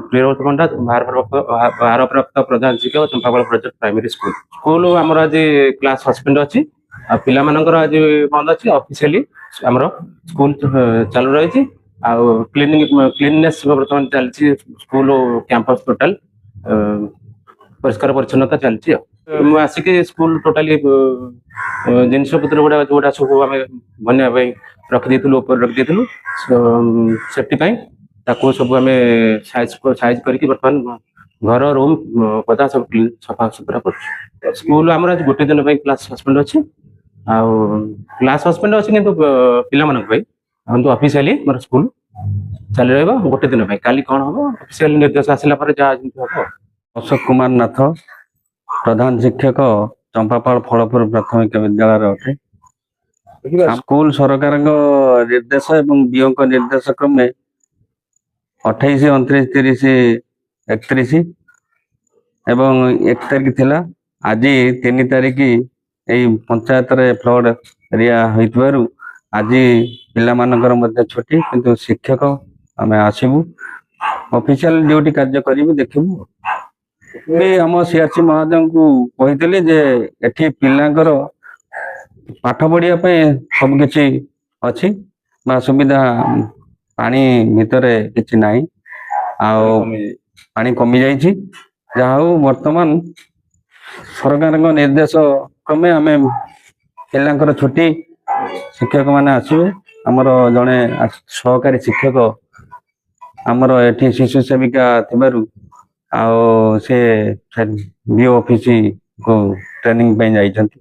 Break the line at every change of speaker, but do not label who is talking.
ପ୍ରିୟବ୍ରତ ପଣ୍ଡା ଭାରପ୍ରାପ୍ତ ପ୍ରଧାନ ଶିକ୍ଷକ Champapal project primary school. School ଆମର ଆଜି କ୍ଲାସ ସସ୍ପେଣ୍ଡ ଅଛି ଆଉ ପିଲାମାନଙ୍କର ଆଜି ବନ୍ଦ ଅଛି। ଅଫିସିଆଲି ଆମର ସ୍କୁଲ ଚାଲୁ ରହିଛି ଆଉ କ୍ଲିନନେସ୍ ବର୍ତ୍ତମାନ ଚାଲିଛି ସ୍କୁଲ କ୍ୟାମ୍ପସ ଟୋଟାଲ ପରିଷ୍କାର ପରିଚ୍ଛନ୍ନତା ଚାଲିଛି। ଆଉ ମୁଁ ଆସିକି ସ୍କୁଲ ଟୋଟାଲି ଜିନିଷ ପତ୍ର ଯୋଉଟା ସବୁ ଆମେ ବନେଇବା ପାଇଁ ରଖିଦେଇଥିଲୁ ଉପରେ ରଖିଦେଇଥିଲୁ ସେଫ୍ଟି ପାଇଁ ତାକୁ ସବୁ ଆମେ ସାଇଜ କରିକି ବର୍ତ୍ତମାନ ଘର ରୁମ୍ ପଦା ସବୁ ସଫା ସୁତୁରା କରୁଛୁ। ସ୍କୁଲ ଆମର ଆଜି ଗୋଟେ ଦିନ ପାଇଁ କ୍ଲାସ ସସ୍ପେଣ୍ଡ ଅଛି ଆଉ କ୍ଲାସ ସସ୍ପେଣ୍ଡ ଅଛି କିନ୍ତୁ ପିଲାମାନଙ୍କ ପାଇଁ କିନ୍ତୁ ଅଫିସିଆଲି ମୋର ସ୍କୁଲ ଚାଲି ରହିବ ଗୋଟେ ଦିନ ପାଇଁ। କାଲି କଣ ହବ ଅଫିସିଆଲି ନିର୍ଦ୍ଦେଶ ଆସିଲା ପରେ ଯାହା ଯେମିତି ହବ।
ଅଶୋକ କୁମାର ନାଥ, ପ୍ରଧାନ ଶିକ୍ଷକ, ଚମ୍ପାପାଳ ଫଳପୁର ପ୍ରାଥମିକ ବିଦ୍ୟାଳୟରେ ଅଟେ। ସ୍କୁଲ ସରକାରଙ୍କ ନିର୍ଦ୍ଦେଶ ଏବଂ ବିଓଙ୍କ ନିର୍ଦ୍ଦେଶ କ୍ରମେ 28, 29, 30, 31 ଏବଂ 1 ତାରିଖ ଥିଲା। ଆଜି 3 ତାରିଖ ଏଇ ପଞ୍ଚାୟତରେ ଫ୍ଲଡ ଏରିଆ ହୋଇଥିବାରୁ ଆଜି ପିଲାମାନଙ୍କର ମଧ୍ୟ ଛୁଟି, କିନ୍ତୁ ଶିକ୍ଷକ ଆମେ ଆସିବୁ ଅଫିସିଆଲ ଡ୍ୟୁଟି କାର୍ଯ୍ୟ କରିବୁ ଦେଖିବୁ। ଆମ ସିଆରସି ମହାଜଙ୍କୁ କହିଥିଲି ଯେ ଏଠି ପିଲାଙ୍କର ପାଠ ପଢିବା ପାଇଁ ସବୁ କିଛି ଅଛି ବା ସୁବିଧା, ପାଣି ଭିତରେ କିଛି ନାହିଁ ଆଉ ପାଣି କମି ଯାଇଛି। ଯାହା ହଉ ବର୍ତ୍ତମାନ ସରକାରଙ୍କ ନିର୍ଦ୍ଦେଶ କ୍ରମେ ଆମେ ପିଲାଙ୍କର ଛୁଟି, ଶିକ୍ଷକ ମାନେ ଆସିବେ। ଆମର ଜଣେ ସହକାରୀ ଶିକ୍ଷକ ଆମର ଏଠି ଶିଶୁ ସେବିକା ଥିବାରୁ ଆଉ ସେ ବିଓ ଅଫିସ କୁ ଟ୍ରେନିଂ ପାଇଁ ଯାଇଛନ୍ତି।